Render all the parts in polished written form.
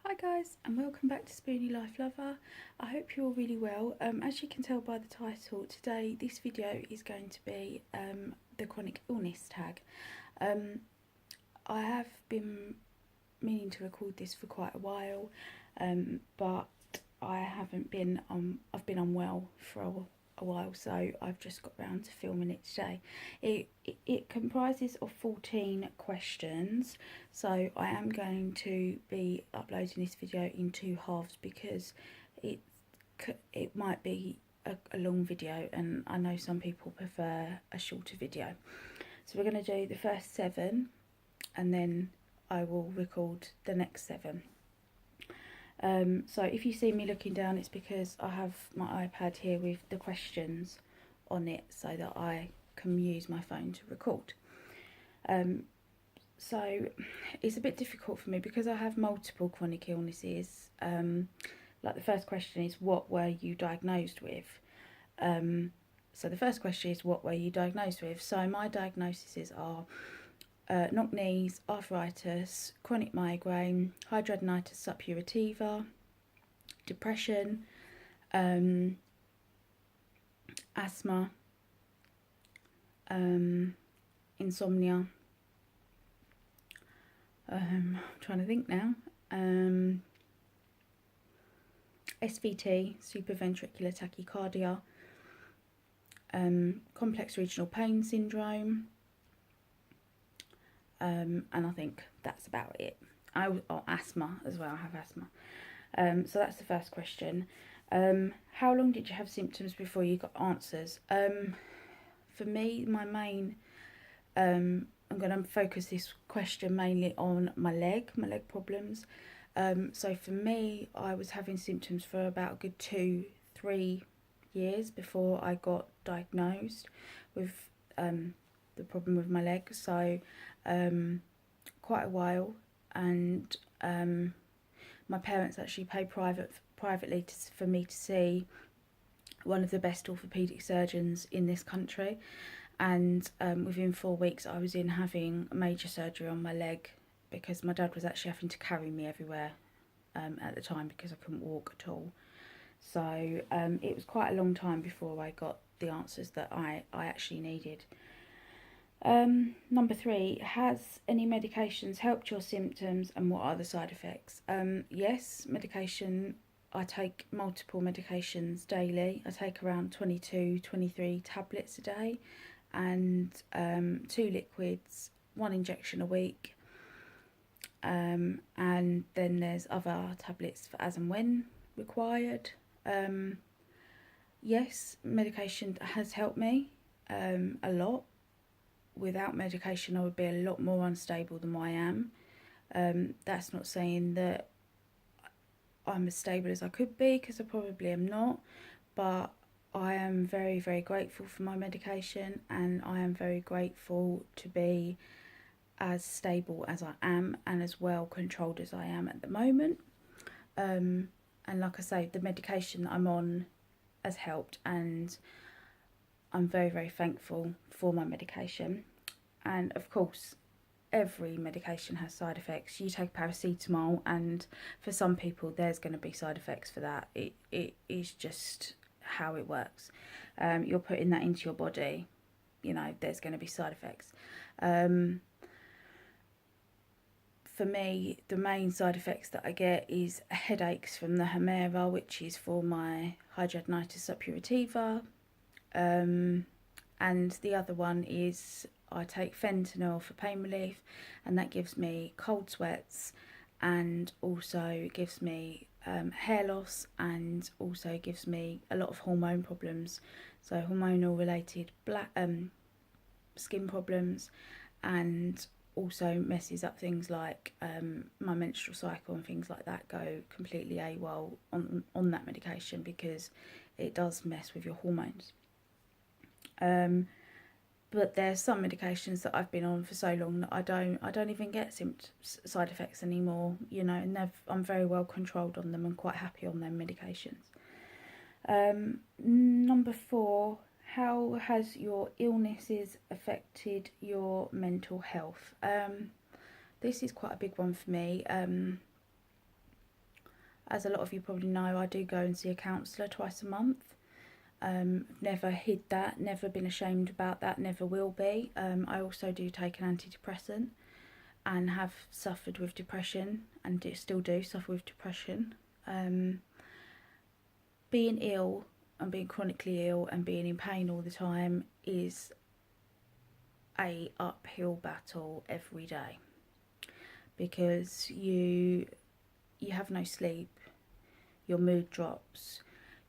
Hi guys, and welcome back to Spoony Life Lover. I hope you're all really well. As you can tell by the title, today this video is going to be the chronic illness tag. I have been meaning to record this for quite a while, but I haven't been I've been unwell for a while, so I've just got round to filming it today. It comprises of 14 questions, so I am going to be uploading this video in two halves because it might be a long video, and I know some people prefer a shorter video. So we're going to do the first 7 and then I will record the next 7. So if you see me looking down, it's because I have my iPad here with the questions on it so that I can use my phone to record. So it's a bit difficult for me because I have multiple chronic illnesses. Like the first question is, what were you diagnosed with? So the first question is, what were you diagnosed with? So my diagnoses are knock knees, arthritis, chronic migraine, hidradenitis suppurativa, depression, asthma, insomnia. I'm trying to think now. SVT, supraventricular tachycardia, complex regional pain syndrome, and I think that's about it. Asthma as well, I have asthma. So that's the first question. How long did you have symptoms before you got answers? For me, my main, I'm going to focus this question mainly on my leg problems. So for me, I was having symptoms for about a good 2-3 years before I got diagnosed with the problem with my leg. So quite a while, and my parents actually paid privately for me to see one of the best orthopaedic surgeons in this country, and within 4 weeks I was in having major surgery on my leg because my dad was actually having to carry me everywhere at the time because I couldn't walk at all. So it was quite a long time before I got the answers that I actually needed. Number 3, has any medications helped your symptoms, and what are the side effects? Yes, medication. I take multiple medications daily. I take around 22-23 tablets a day, and 2 liquids, 1 injection a week. And then there's other tablets for as and when required. Yes, medication has helped me a lot. Without medication I would be a lot more unstable than I am. That's not saying that I'm as stable as I could be, because I probably am not, but I am very, very grateful for my medication, and I am very grateful to be as stable as I am and as well controlled as I am at the moment. And like I say, the medication that I'm on has helped, and I'm very, very thankful for my medication. And of course, every medication has side effects. You take paracetamol, and for some people there's going to be side effects for that. It is just how it works. You're putting that into your body, there's going to be side effects. For me, the main side effects that I get is headaches from the Humira, which is for my hidradenitis suppurativa. And the other one is I take fentanyl for pain relief, and that gives me cold sweats, and also gives me hair loss, and also gives me a lot of hormone problems, so hormonal related skin problems, and also messes up things like my menstrual cycle and things like that go completely AWOL on that medication, because it does mess with your hormones. But there's some medications that I've been on for so long that I don't even get side effects anymore, and I'm very well controlled on them and quite happy on them medications. Number 4, how has your illnesses affected your mental health? This is quite a big one for me. as a lot of you probably know, I do go and see a counsellor twice a month. Never hid that, never been ashamed about that, never will be. I also do take an antidepressant and have suffered with depression, and still do suffer with depression. Being ill and being chronically ill and being in pain all the time is a uphill battle every day, because you have no sleep, your mood drops,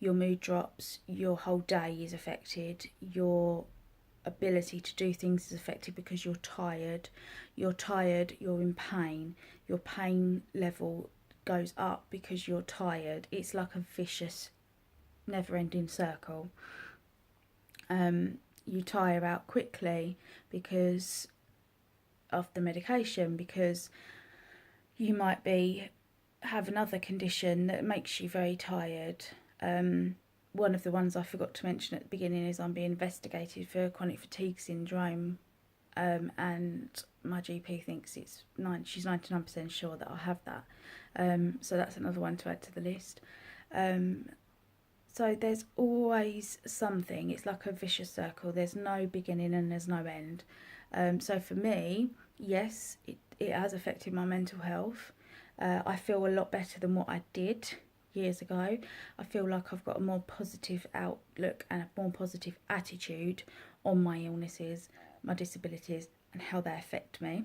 your whole day is affected, your ability to do things is affected because you're tired, you're in pain, your pain level goes up because you're tired. It's like a vicious, never-ending circle. You tire out quickly because of the medication, because you might have another condition that makes you very tired. One of the ones I forgot to mention at the beginning is I'm being investigated for chronic fatigue syndrome, and my GP thinks she's 99% sure that I have that. So that's another one to add to the list. So there's always something. It's like a vicious circle. There's no beginning and there's no end. So for me, yes, it has affected my mental health. I feel a lot better than what I did years ago. I feel like I've got a more positive outlook and a more positive attitude on my illnesses, my disabilities, and how they affect me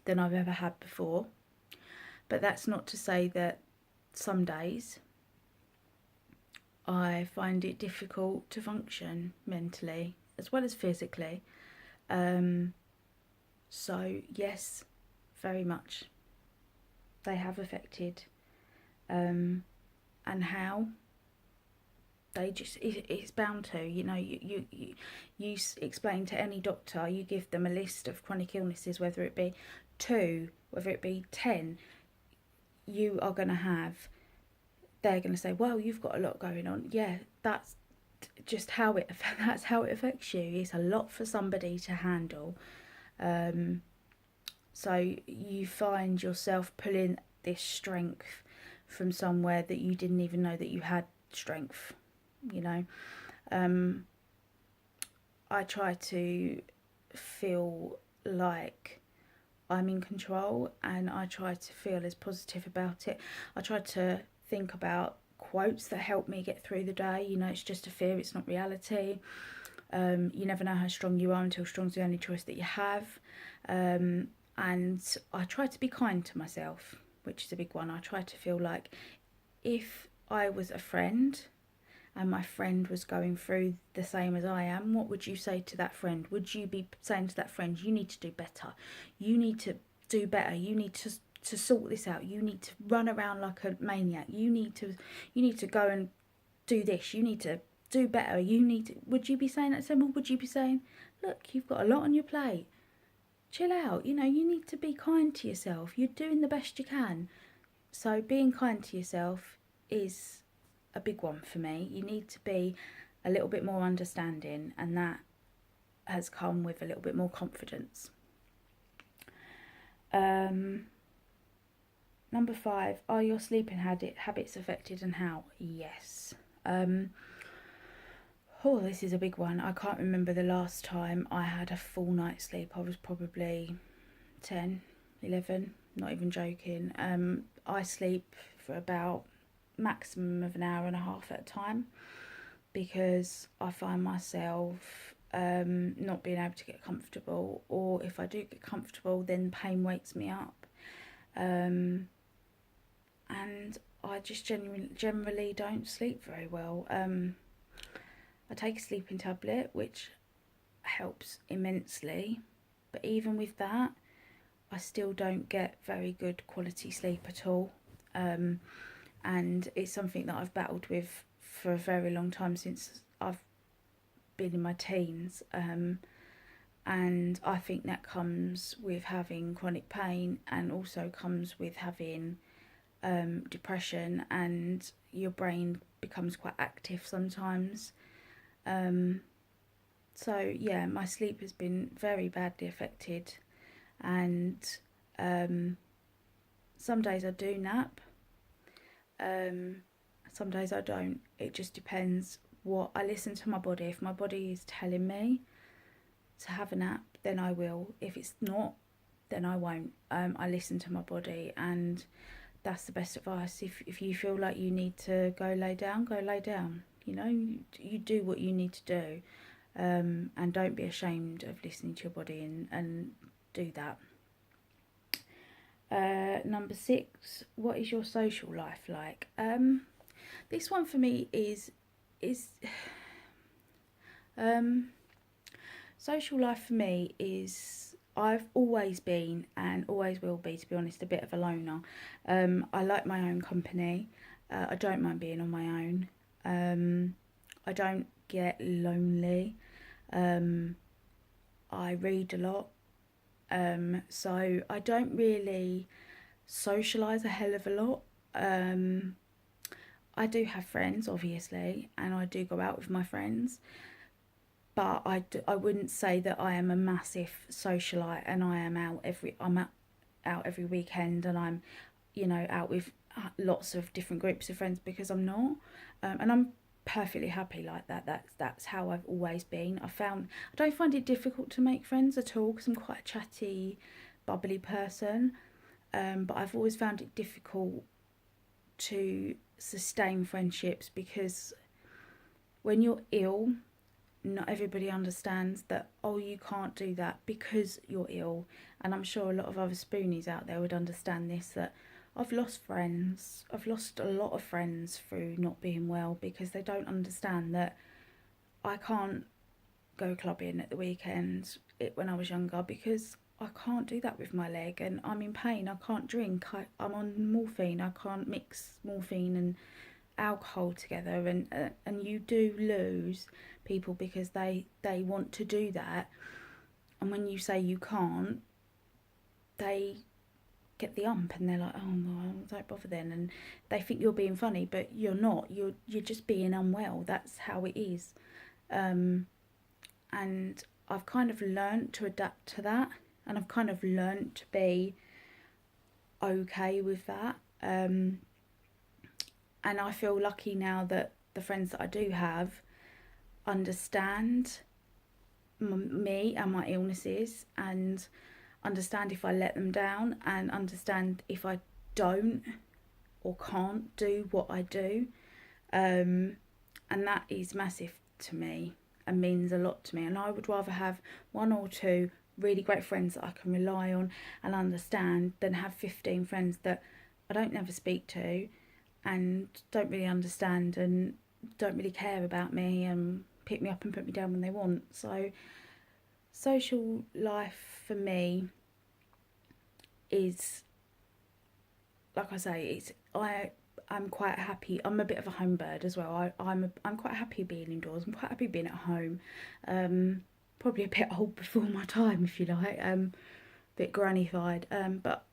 than I've ever had before. But that's not to say that some days I find it difficult to function mentally as well as physically. So yes, very much they have affected, and how they just, it's bound to, you know, you explain to any doctor, you give them a list of chronic illnesses, whether it be 2, whether it be 10, you are going to have, they're going to say, well, you've got a lot going on. Yeah, that's just that's how it affects you. It's a lot for somebody to handle. So you find yourself pulling this strength from somewhere that you didn't even know that you had strength, you know. I try to feel like I'm in control, and I try to feel as positive about it. I try to think about quotes that help me get through the day. You know, it's just a fear, it's not reality. You never know how strong you are until strong's the only choice that you have. And I try to be kind to myself, which is a big one. I try to feel like if I was a friend and my friend was going through the same as I am, what would you say to that friend? Would you be saying to that friend, you need to do better, you need to do better, you need to sort this out, you need to run around like a maniac, you need to go and do this, you need to do better, would you be saying that to someone? Would you be saying, look, you've got a lot on your plate, chill out, you know, you need to be kind to yourself, you're doing the best you can. So being kind to yourself is a big one for me. You need to be a little bit more understanding, and that has come with a little bit more confidence. Number 5, are your sleeping habits affected, and how? Yes. This is a big one. I can't remember the last time I had a full night's sleep. I was probably 10, 11, not even joking. I sleep for about maximum of an hour and a half at a time, because I find myself not being able to get comfortable, or if I do get comfortable, then pain wakes me up, and I just generally don't sleep very well. I take a sleeping tablet, which helps immensely, but even with that, I still don't get very good quality sleep at all. And it's something that I've battled with for a very long time, since I've been in my teens. And I think that comes with having chronic pain, and also comes with having depression, and your brain becomes quite active sometimes. So yeah, my sleep has been very badly affected, and some days I do nap, Some days I don't. It just depends what I listen to my body. If my body is telling me to have a nap, then I will. If it's not, then I won't. I listen to my body, and that's the best advice. If you feel like you need to go lay down, go lay down. You know, you do what you need to do, and don't be ashamed of listening to your body, and do that. Number 6, what is your social life like? This one for me is social life for me is, I've always been and always will be, to be honest, a bit of a loner. I like my own company. I don't mind being on my own. I don't get lonely. I read a lot. So I don't really socialise a hell of a lot. I do have friends, obviously, and I do go out with my friends, but I wouldn't say that I am a massive socialite and I'm out every weekend, and I'm, out with lots of different groups of friends, because I'm not, and I'm perfectly happy like that. That's how I've always been. I don't find it difficult to make friends at all, because I'm quite a chatty, bubbly person, but I've always found it difficult to sustain friendships, because when you're ill, not everybody understands that, oh, you can't do that because you're ill. And I'm sure a lot of other spoonies out there would understand this, that I've lost friends. I've lost a lot of friends through not being well, because they don't understand that I can't go clubbing at the weekend when I was younger, because I can't do that with my leg, and I'm in pain. I can't drink. I'm on morphine. I can't mix morphine and alcohol together, and you do lose people because they want to do that, and when you say you can't, they get the ump, and they're like, oh well, don't bother then, and they think you're being funny, but you're not. You're just being unwell. That's how it is. And I've kind of learnt to adapt to that, and I've kind of learnt to be okay with that. And I feel lucky now that the friends that I do have understand me and my illnesses, and understand if I let them down, and understand if I don't or can't do what I do. And that is massive to me and means a lot to me. And I would rather have 1 or 2 really great friends that I can rely on and understand than have 15 friends that I don't never speak to and don't really understand and don't really care about me and pick me up and put me down when they want. So social life for me is, like I say, I'm quite happy. I'm a bit of a home bird as well. I'm quite happy being indoors. I'm quite happy being at home. Probably a bit old before my time, if you like. A bit grannified. But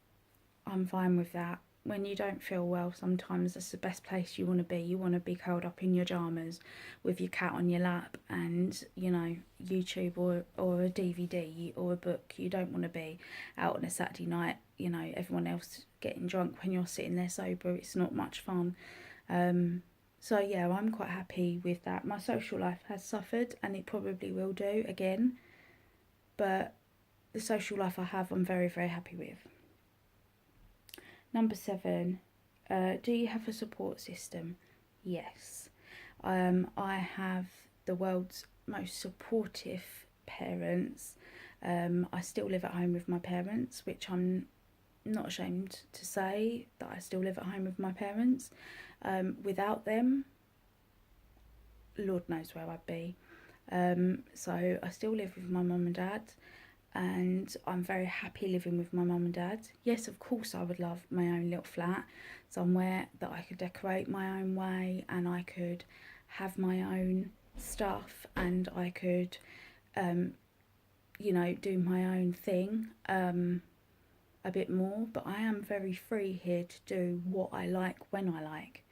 I'm fine with that. When you don't feel well, sometimes that's the best place you want to be. You want to be curled up in your pyjamas with your cat on your lap and, YouTube or a DVD or a book. You don't want to be out on a Saturday night, everyone else getting drunk when you're sitting there sober. It's not much fun. So yeah, I'm quite happy with that. My social life has suffered, and it probably will do again. But the social life I have, I'm very, very happy with. Number 7, do you have a support system? Yes. I have the world's most supportive parents. I still live at home with my parents, which I'm not ashamed to say that I still live at home with my parents. Without them, Lord knows where I'd be. So I still live with my mum and dad, and I'm very happy living with my mum and dad. Yes, of course, I would love my own little flat, somewhere that I could decorate my own way, and I could have my own stuff, and I could, do my own thing a bit more. But I am very free here to do what I like when I like.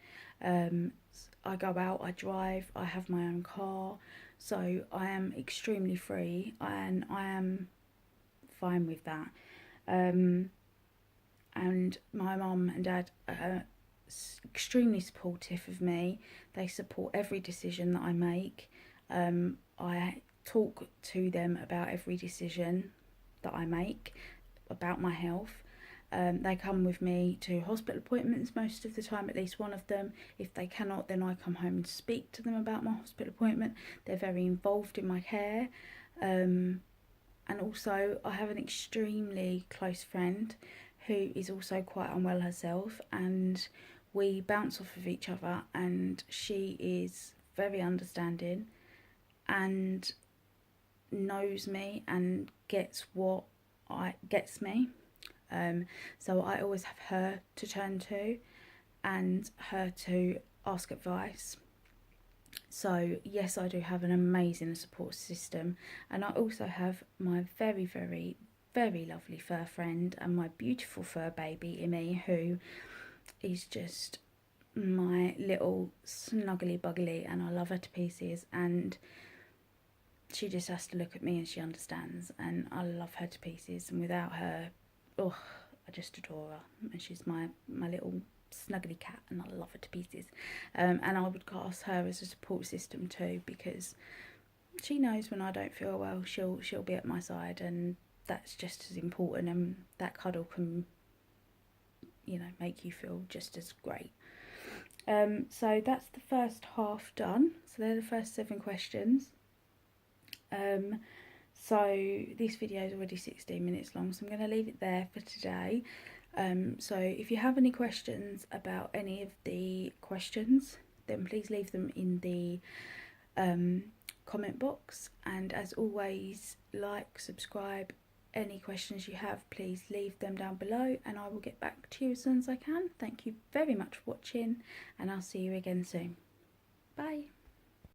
I go out, I drive, I have my own car, so I am extremely free, and I am fine with that. And my mum and dad extremely supportive of me. They support every decision that I make. I talk to them about every decision that I make about my health. They come with me to hospital appointments most of the time, at least one of them. If they cannot, then I come home and speak to them about my hospital appointment. They're very involved in my care. And also, I have an extremely close friend who is also quite unwell herself, and we bounce off of each other, and she is very understanding and knows me and gets me. So I always have her to turn to and her to ask advice. So yes, I do have an amazing support system, and I also have my very, very, very lovely fur friend and my beautiful fur baby Imi, who is just my little snuggly buggly, and I love her to pieces, and she just has to look at me and she understands, and I love her to pieces, and without her, oh, I just adore her, and she's my little snuggly cat, and I love her to pieces. And I would class her as a support system too, because she knows when I don't feel well, she'll be at my side, and that's just as important, and that cuddle can, you know, make you feel just as great. So that's the first half done. So they're the first 7 questions. So this video is already 16 minutes long, so I'm going to leave it there for today. So if you have any questions about any of the questions, then please leave them in the comment box, and as always, like, subscribe. Any questions you have, please leave them down below, and I will get back to you as soon as I can. Thank you very much for watching, and I'll see you again soon. Bye.